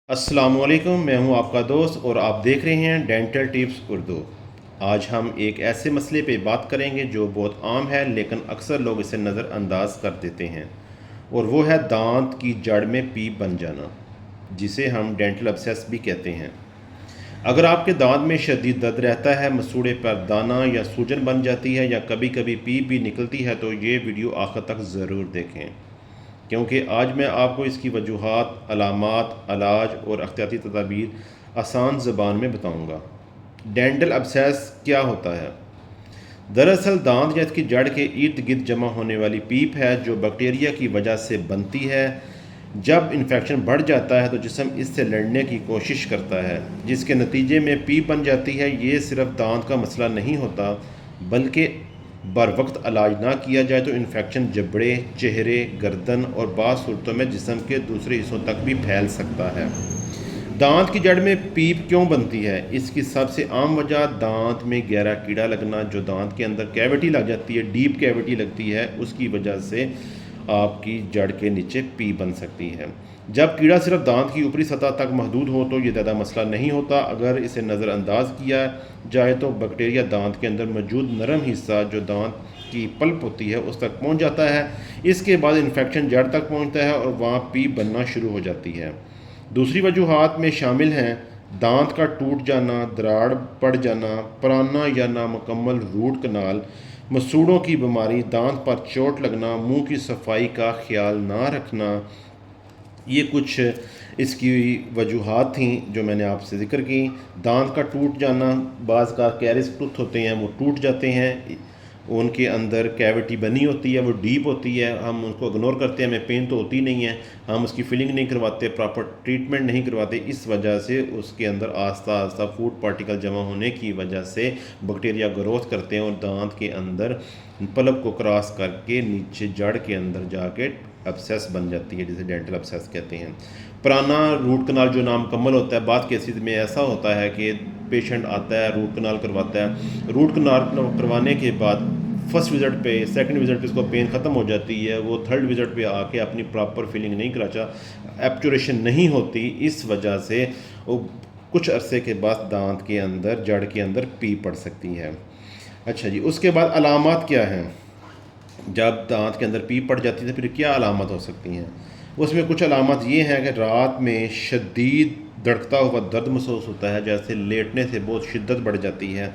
السلام علیکم، میں ہوں آپ کا دوست اور آپ دیکھ رہے ہیں ڈینٹل ٹپس اردو۔ آج ہم ایک ایسے مسئلے پہ بات کریں گے جو بہت عام ہے لیکن اکثر لوگ اسے نظر انداز کر دیتے ہیں، اور وہ ہے دانت کی جڑ میں پیپ بن جانا، جسے ہم ڈینٹل ابسیس بھی کہتے ہیں۔ اگر آپ کے دانت میں شدید درد رہتا ہے، مسوڑے پر دانہ یا سوجن بن جاتی ہے یا کبھی کبھی پیپ بھی نکلتی ہے تو یہ ویڈیو آخر تک ضرور دیکھیں، کیونکہ آج میں آپ کو اس کی وجوہات، علامات، علاج اور احتیاطی تدابیر آسان زبان میں بتاؤں گا۔ ڈینٹل ابسیس کیا ہوتا ہے؟ دراصل دانت یا اس کی جڑ کے ارد گرد جمع ہونے والی پیپ ہے جو بیکٹیریا کی وجہ سے بنتی ہے۔ جب انفیکشن بڑھ جاتا ہے تو جسم اس سے لڑنے کی کوشش کرتا ہے، جس کے نتیجے میں پیپ بن جاتی ہے۔ یہ صرف دانت کا مسئلہ نہیں ہوتا، بلکہ بر وقت علاج نہ کیا جائے تو انفیکشن جبڑے، چہرے، گردن اور بعض صورتوں میں جسم کے دوسرے حصوں تک بھی پھیل سکتا ہے۔ دانت کی جڑ میں پیپ کیوں بنتی ہے؟ اس کی سب سے عام وجہ دانت میں گہرا کیڑا لگنا، جو دانت کے اندر کیوٹی لگ جاتی ہے، ڈیپ کیوٹی لگتی ہے، اس کی وجہ سے آپ کی جڑ کے نیچے پیپ بن سکتی ہے۔ جب کیڑا صرف دانت کی اوپری سطح تک محدود ہو تو یہ زیادہ مسئلہ نہیں ہوتا۔ اگر اسے نظر انداز کیا جائے تو بیکٹیریا دانت کے اندر موجود نرم حصہ جو دانت کی پلپ ہوتی ہے اس تک پہنچ جاتا ہے۔ اس کے بعد انفیکشن جڑ تک پہنچتا ہے اور وہاں پیپ بننا شروع ہو جاتی ہے۔ دوسری وجوہات میں شامل ہیں دانت کا ٹوٹ جانا، دراڑ پڑ جانا، پرانا یا نامکمل روٹ کنال، مسوڑوں کی بیماری، دانت پر چوٹ لگنا، منہ کی صفائی کا خیال نہ رکھنا۔ یہ کچھ اس کی وجوہات تھیں جو میں نے آپ سے ذکر کی۔ دانت کا ٹوٹ جانا، بعض کا کیریز ٹوتھ ہوتے ہیں وہ ٹوٹ جاتے ہیں، ان کے اندر کیوٹی بنی ہوتی ہے، وہ ڈیپ ہوتی ہے، ہم ان کو اگنور کرتے ہیں، ہمیں پین تو ہوتی نہیں ہے، ہم اس کی فلنگ نہیں کرواتے، پراپر ٹریٹمنٹ نہیں کرواتے، اس وجہ سے اس کے اندر آہستہ آہستہ فوڈ پارٹیکل جمع ہونے کی وجہ سے بیکٹیریا گروتھ کرتے ہیں اور دانت کے اندر پلپ کو کراس کر کے نیچے جڑ کے اندر جا کے ابسیس بن جاتی ہے، جسے ڈینٹل ابسیس کہتے ہیں۔ پرانا روٹ کنال جو نامکمل ہوتا ہے، بعض کیسز میں ایسا ہوتا ہے کہ پیشنٹ آتا ہے، روٹ کنال کرواتا ہے، روٹ کنال کروانے کے بعد فرسٹ وزٹ پہ، سیکنڈ وزٹ پہ اس کو پین ختم ہو جاتی ہے، وہ تھرڈ وزٹ پہ آ کے اپنی پراپر فیلنگ نہیں کراچا، ایپچوریشن نہیں ہوتی، اس وجہ سے وہ کچھ عرصے کے بعد دانت کے اندر، جڑ کے اندر پیپ پڑ سکتی ہے۔ اچھا جی، اس کے بعد علامات کیا ہیں؟ جب دانت کے اندر پیپ پڑ جاتی ہے پھر کیا علامات ہو سکتی ہیں؟ اس میں کچھ علامات یہ ہیں کہ رات میں شدید دھڑکتا ہوا درد محسوس ہوتا ہے، جیسے لیٹنے سے بہت شدت بڑھ جاتی ہے،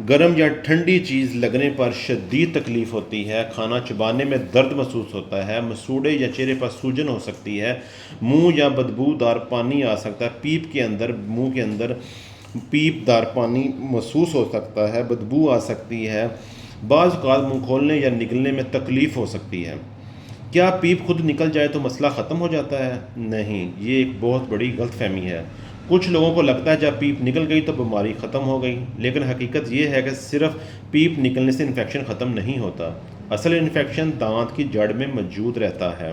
گرم یا ٹھنڈی چیز لگنے پر شدید تکلیف ہوتی ہے، کھانا چبانے میں درد محسوس ہوتا ہے، مسوڑے یا چہرے پر سوجن ہو سکتی ہے، منہ یا بدبودار پانی آ سکتا ہے، پیپ کے اندر، منہ کے اندر پیپ دار پانی محسوس ہو سکتا ہے، بدبو آ سکتی ہے، بعض اوقات منہ کھولنے یا نگلنے میں تکلیف ہو سکتی ہے۔ کیا پیپ خود نکل جائے تو مسئلہ ختم ہو جاتا ہے؟ نہیں، یہ ایک بہت بڑی غلط فہمی ہے۔ کچھ لوگوں کو لگتا ہے جب پیپ نکل گئی تو بیماری ختم ہو گئی، لیکن حقیقت یہ ہے کہ صرف پیپ نکلنے سے انفیکشن ختم نہیں ہوتا۔ اصل انفیکشن دانت کی جڑ میں موجود رہتا ہے۔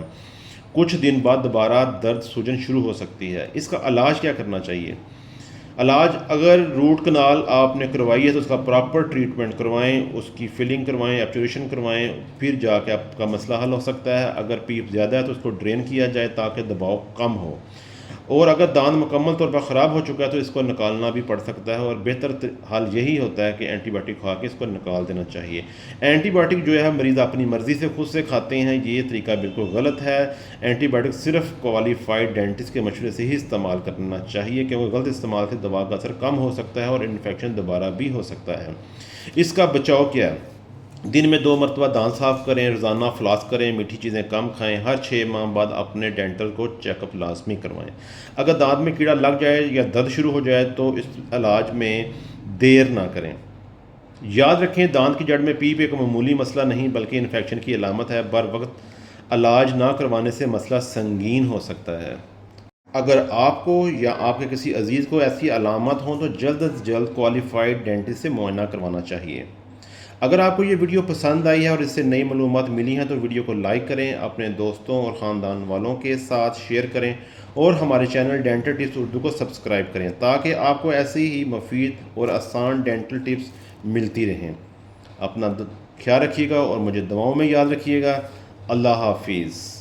کچھ دن بعد دوبارہ درد سوجن شروع ہو سکتی ہے۔ اس کا علاج کیا کرنا چاہیے؟ علاج، اگر روٹ کنال آپ نے کروائی ہے تو اس کا پراپر ٹریٹمنٹ کروائیں، اس کی فلنگ کروائیں، ایپچوریشن کروائیں، پھر جا کے آپ کا مسئلہ حل ہو سکتا ہے۔ اگر پیپ زیادہ ہے تو اس کو ڈرین کیا جائے تاکہ دباؤ کم ہو، اور اگر دانت مکمل طور پر خراب ہو چکا ہے تو اس کو نکالنا بھی پڑ سکتا ہے، اور بہتر حل یہی ہوتا ہے کہ اینٹی بائیوٹک کھا کے اس کو نکال دینا چاہیے۔ اینٹی بائیوٹک جو ہے مریض اپنی مرضی سے خود سے کھاتے ہیں، یہ طریقہ بالکل غلط ہے۔ اینٹی بائیوٹک صرف کوالیفائڈ ڈینٹسٹ کے مشورے سے ہی استعمال کرنا چاہیے، کیونکہ غلط استعمال سے دوا کا اثر کم ہو سکتا ہے اور انفیکشن دوبارہ بھی ہو سکتا ہے۔ اس کا بچاؤ کیا ہے؟ دن میں 2 مرتبہ دانت صاف کریں، روزانہ فلاس کریں، میٹھی چیزیں کم کھائیں، ہر 6 ماہ بعد اپنے ڈینٹل کو چیک اپ لازمی کروائیں۔ اگر دانت میں کیڑا لگ جائے یا درد شروع ہو جائے تو اس علاج میں دیر نہ کریں۔ یاد رکھیں، دانت کی جڑ میں پیپ ایک معمولی مسئلہ نہیں بلکہ انفیکشن کی علامت ہے۔ بر وقت علاج نہ کروانے سے مسئلہ سنگین ہو سکتا ہے۔ اگر آپ کو یا آپ کے کسی عزیز کو ایسی علامات ہوں تو جلد از جلد کوالیفائڈ ڈینٹسٹ سے معائنہ کروانا چاہیے۔ اگر آپ کو یہ ویڈیو پسند آئی ہے اور اس سے نئی معلومات ملی ہیں تو ویڈیو کو لائک کریں، اپنے دوستوں اور خاندان والوں کے ساتھ شیئر کریں، اور ہمارے چینل ڈینٹل ٹپس اردو کو سبسکرائب کریں تاکہ آپ کو ایسی ہی مفید اور آسان ڈینٹل ٹپس ملتی رہیں۔ اپنا خیال رکھیے گا اور مجھے دعاؤں میں یاد رکھیے گا۔ اللہ حافظ۔